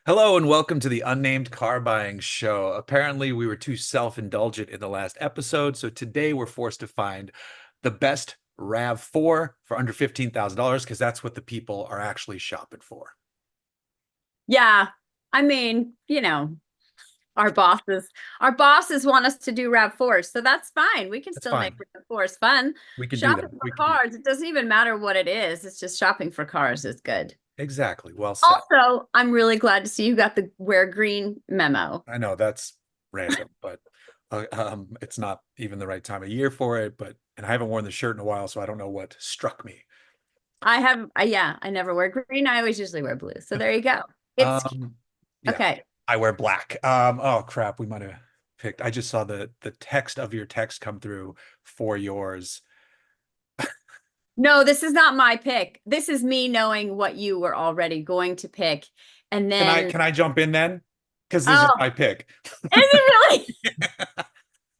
Hello and welcome to the Unnamed Car Buying Show. Apparently, we were too self-indulgent in the last episode, so today we're forced to find the best RAV4 for under $15,000 because that's what the people are actually shopping for. Yeah. I mean, our bosses want us to do RAV4s, so that's fine. We can That's still make fine. RAV4s fun. We could do that. Shopping for We could do that. cars, it doesn't even matter what it is. It's just shopping for cars is good. Exactly. Well said. Also, I'm really glad to see you got the wear green memo. I know that's random, but it's not even the right time of year for it. And I haven't worn the shirt in a while, so I don't know what struck me. Yeah, I never wear green. I always usually wear blue. So there you go. It's Um, yeah, okay. I wear black. Oh crap, we might have picked. I just saw the text of your text come through for yours. No, this is not my pick. This is me knowing what you were already going to pick. And Can I then, can I jump in then? Because this is oh, my pick. is it really?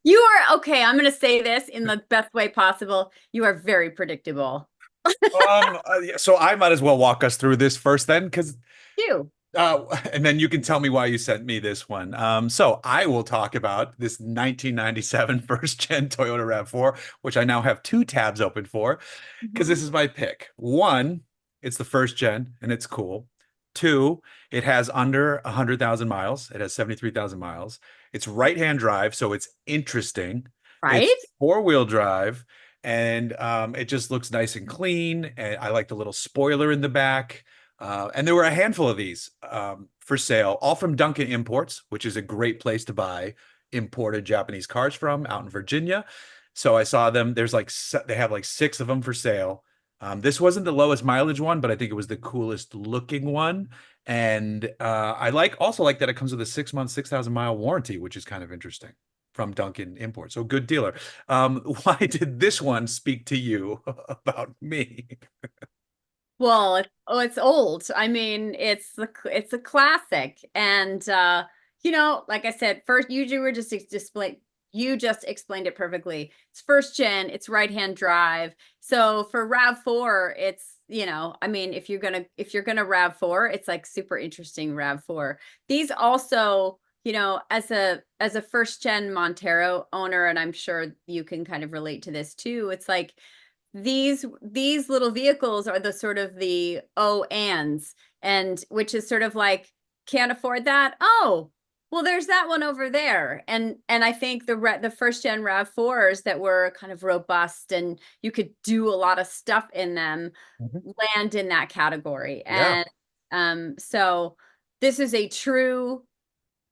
You are okay. I'm going to say this in the best way possible. You are very predictable. Yeah, so I might as well walk us through this first then, because You. and then you can tell me why you sent me this one. So I will talk about this 1997 first gen Toyota RAV4, which I now have two tabs open for, because Mhm. this is my pick. One, it's the first gen and it's cool. Two, it has under 100,000 miles. It has 73,000 miles. It's right-hand drive, so it's interesting. It's Right? four-wheel drive, and it just looks nice and clean. And I like the little spoiler in the back. And there were a handful of these for sale, all from Duncan Imports, which is a great place to buy imported Japanese cars from out in Virginia. So I saw them. They have like six of them for sale. This wasn't the lowest mileage one, but I think it was the coolest looking one. And I also like that it comes with a 6 month, 6,000 mile warranty, which is kind of interesting from Duncan Imports. So good dealer. Why did this one speak to you about me? Well, it's old. I mean, it's a classic. And like I said, first you were just display you just explained it perfectly. It's first gen, it's right-hand drive. So for RAV4, it's, I mean, if you're gonna RAV4, it's like super interesting RAV4. These also, as a first gen Montero owner, and I'm sure you can kind of relate to this too, it's like these little vehicles are the sort of the ands, and which is sort of like, can't afford that, oh well, there's that one over there. And I think the first gen RAV4s that were kind of robust and you could do a lot of stuff in them Mhm. land in that category. Yeah. And so this is a true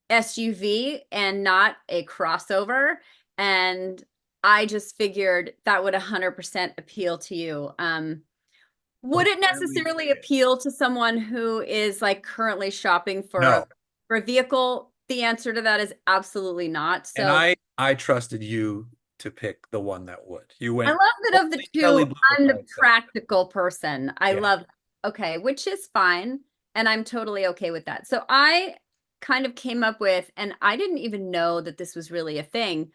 SUV and not a crossover. And I just figured that would 100% appeal to you. Would it Apparently necessarily it is. appeal to someone who is like currently shopping for No. a vehicle? The answer to that is absolutely not. And So I trusted you to pick the one that would. You I went love that of the totally Kelly two, Blue I'm the Picard style. practical person. I Yeah. love, okay, which is fine. And I'm totally okay with that. So I kind of came up with, and I didn't even know that this was really a thing,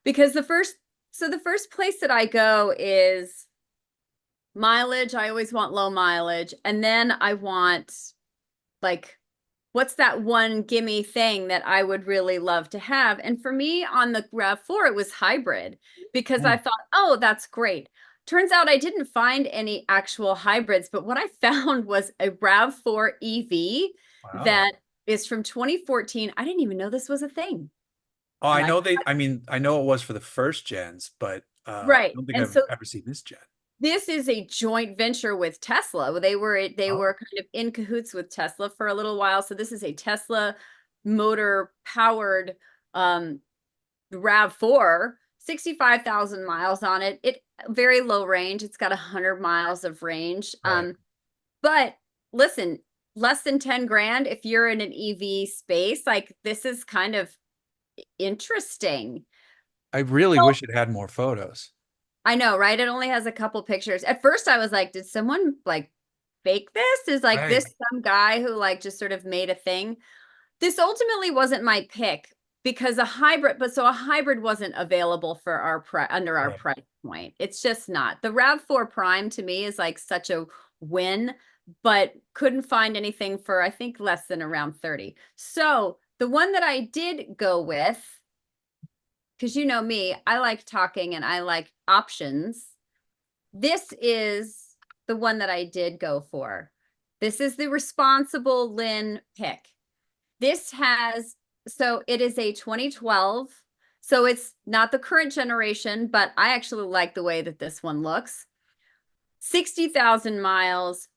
because the first place that I go is mileage. I always want low mileage. And then I want, like, what's that one gimme thing that I would really love to have? And for me on the RAV4, it was hybrid, because I Mm. thought, oh, that's great. Turns out I didn't find any actual hybrids, but what I found was a RAV4 EV Wow. that is from 2014. I didn't even know this was a thing. Oh, And I I know it was for the first gens, but I Right. don't think And I've so ever seen this gen. this is a joint venture with Tesla. They were Oh. kind of in cahoots with Tesla for a little while. So this is a Tesla motor powered um RAV4, 65,000 miles on it. It very low range. It's got 100 miles of range. Right. But listen, less than 10 grand if you're in an EV space, like this is kind of interesting. I really wish it had more photos. I know, right? It only has a couple pictures. At first I was like, did someone like fake this? Is like Right. this some guy who like just sort of made a thing? This ultimately wasn't my pick, because a hybrid wasn't available for under our Right. price point. It's just not. The RAV4 Prime to me is like such a win but couldn't find anything for, I think, less than around 30. So the one that I did go with, because you know me, I like talking and I like options. This is the one that I did go for. This is the responsible Lynn pick. This has, so it is a 2012. So it's not the current generation, but I actually like the way that this one looks. 60,000 miles,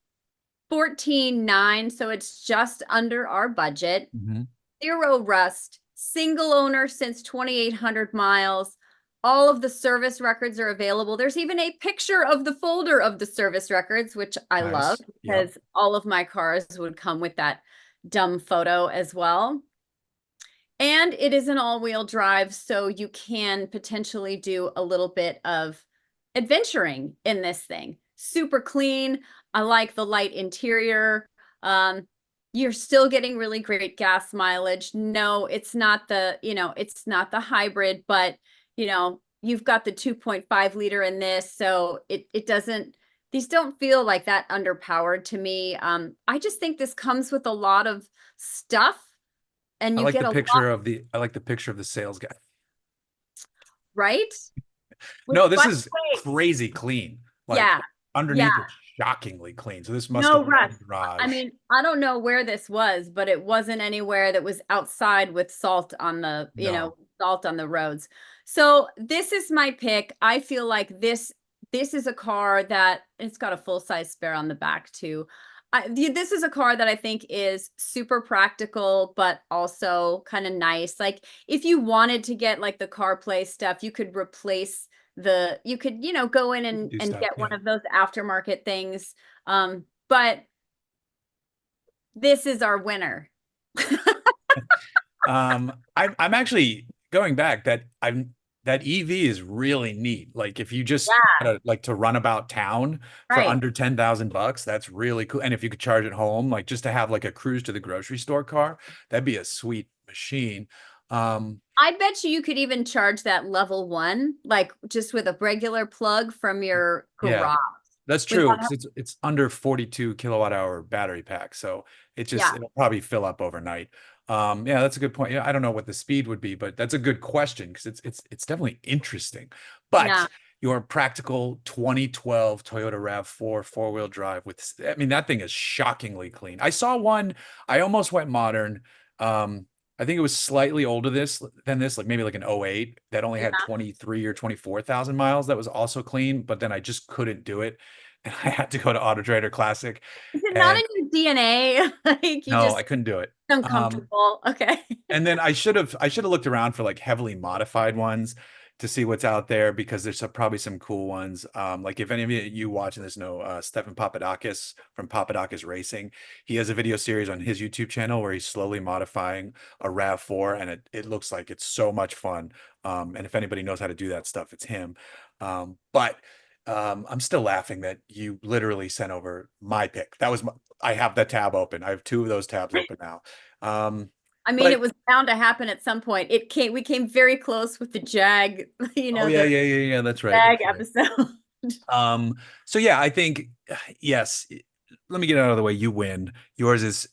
14.9. So it's just under our budget. Mm-hmm. Zero rust, single owner since 2,800 miles. All of the service records are available. There's even a picture of the folder of the service records, which I love Nice. Yep. because all of my cars would come with that dumb photo as well. And it is an all-wheel drive, so you can potentially do a little bit of adventuring in this thing. Super clean. I like the light interior. You're still getting really great gas mileage. No, it's not the, it's not the hybrid, but you've got the 2.5 liter in this, so it doesn't, these don't feel like that underpowered to me. I just think this comes with a lot of stuff and I you like get the a lot, picture of the I like the picture of the sales guy. right? Which, No, this by is the way, crazy clean. Like yeah, yeah, underneath it's shockingly clean. So this must no have been in the rust. I garage. mean, I don't know where this was, but it wasn't anywhere that was outside with salt on the, No. salt on the roads. So this is my pick. I feel like this is a car that it's got a full size spare on the back too. This is a car that I think is super practical, but also kind of nice. Like if you wanted to get like the CarPlay stuff, you could replace you could, go in You can do and stuff. get one Yeah. of those aftermarket things. But this is our winner. I'm actually going back that EV is really neat. Like if you just Yeah, like to run about town for right. under 10,000 bucks, that's really cool. And if you could charge it home, like just to have like a cruise to the grocery store car, that'd be a sweet machine. Um, I bet you could even charge that level one, like just with a regular plug from your yeah, garage that's true without, because it's under 42 kilowatt hour battery pack, so yeah, it'll probably fill up overnight. Yeah, that's a good point. Yeah, I don't know what the speed would be, but that's a good question because it's definitely interesting. yeah. But your practical 2012 Toyota RAV4 four-wheel drive with, I mean, that thing is shockingly clean. I saw one, I almost went modern. I think it was slightly older than this, like maybe like an '08 that only had 23 or 24,000 miles. That was also clean, but then I just couldn't do it. And I had to go to Autotrader Classic. Is it not And in your DNA? Like you no, just I couldn't do it. uncomfortable. Okay. And then I should have looked around for like heavily modified ones to see what's out there because there's probably some cool ones. Like if any of you watching this know Stefan Papadakis from Papadakis Racing, he has a video series on his YouTube channel where he's slowly modifying a RAV4, and it looks like it's so much fun. And if anybody knows how to do that stuff, it's him. But I'm still laughing that you literally sent over my pick. I have the tab open. I have two of those tabs open now. Um, I mean, but it was bound to happen at some point. We came very close with the Jag, oh yeah, the yeah, yeah, yeah. That's right. Jag That's right. episode. Um, so yeah, I think yes. Let me get it out of the way. You win. Yours is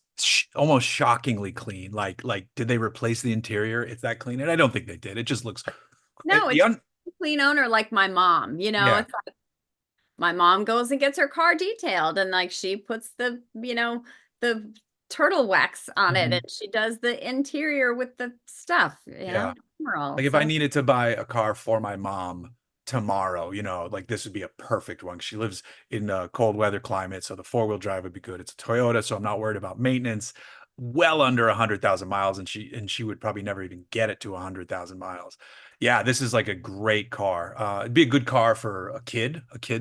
almost shockingly clean. Like, did they replace the interior? It's that clean, and I don't think they did. It just looks No, the it's a clean owner like my mom, yeah, it's like my mom goes and gets her car detailed and like she puts the turtle wax on it mhm, and she does the interior with the stuff, yeah. Emerald. Like if I So needed to buy a car for my mom tomorrow, like this would be a perfect one. She lives in a cold weather climate, so the four-wheel drive would be good. It's a Toyota, so I'm not worried about maintenance. Well under 100,000 miles, and she would probably never even get it to 100,000 miles. Yeah, this is like a great car. It'd be a good car for a kid's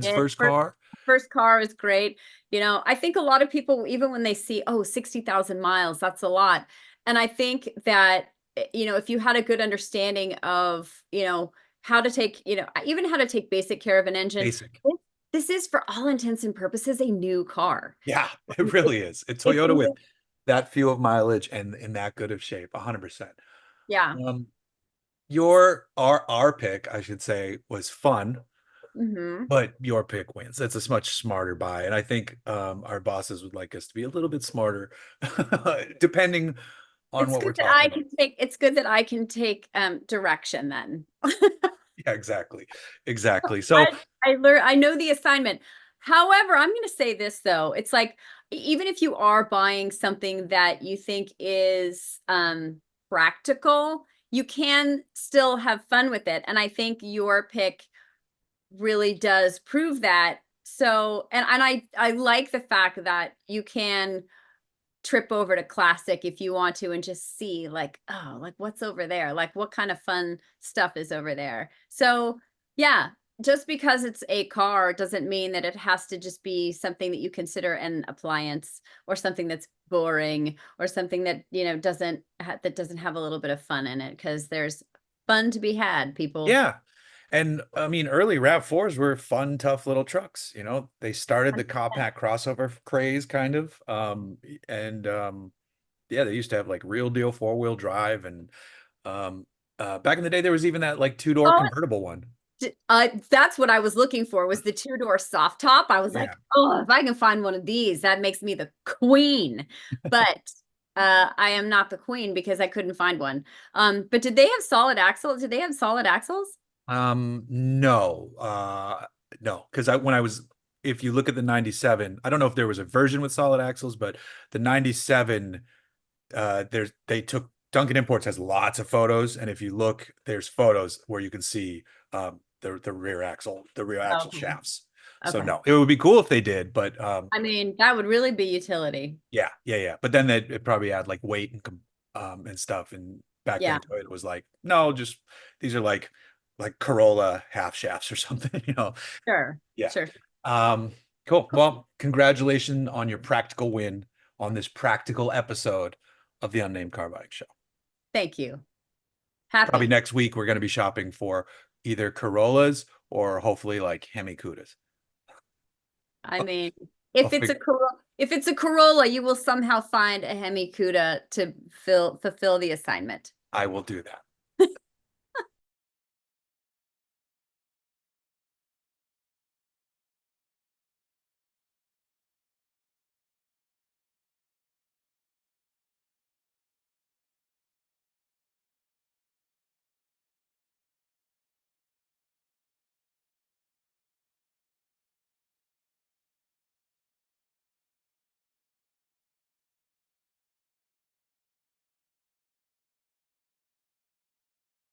yeah, first first car. first car is great. I think a lot of people, even when they see, oh, 60,000 miles, that's a lot. And I think that, if you had a good understanding of, how to take, even how to take basic care of an engine, Basic. this is for all intents and purposes a new car. Yeah, it really is. It's It's Toyota with that few of mileage and in that good of shape, 100%. yeah. Um, our pick, I should say, was fun. Hmm. but your pick wins. That's a much smarter buy. And I think our bosses would like us to be a little bit smarter, depending on It's what good we're that talking I about. can take, it's good that I can take direction then. Yeah, exactly. Exactly. I So I know the assignment. However, I'm going to say this though. It's like even if you are buying something that you think is practical, you can still have fun with it. And I think your pick really does prove that. So, and I like the fact that you can trip over to classic if you want to and just see like, oh, like what's over there, like what kind of fun stuff is over there. So yeah, just because it's a car doesn't mean that it has to just be something that you consider an appliance or something that's boring or something that that doesn't have a little bit of fun in it, because there's fun to be had, people. yeah. And I mean, early RAV4s were fun, tough little trucks. You know, they started the compact crossover craze kind of. And Yeah, they used to have like real deal four-wheel drive. And back in the day, there was even that like two-door Oh, convertible one. that's what I was looking for, was the two-door soft top. I was Yeah. like, oh, if I can find one of these, that makes me the queen. But I am not the queen because I couldn't find one. But did they have solid axles? Did they have solid axles? No, no, because when I was, if you look at the 97, I don't know if there was a version with solid axles, but the 97, they took Duncan Imports has lots of photos, and if you look, there's photos where you can see the rear axle Okay. shafts. So Okay. no, it would be cool if they did, but I mean, that would really be utility. yeah, yeah, yeah. But then it probably add like weight and stuff. And back Yeah, then Toyota was like, no, just these are like Corolla half shafts or something, you know. sure. Yeah. Sure. Um, cool. Well, congratulations on your practical win on this practical episode of the Unnamed Car Buying Show. Thank you. Probably Happy. next week we're going to be shopping for either Corollas or hopefully like Hemi Cudas. I mean, I'll figure, if it's a Corolla, you will somehow find a Hemi Cuda to fulfill the assignment. I will do that.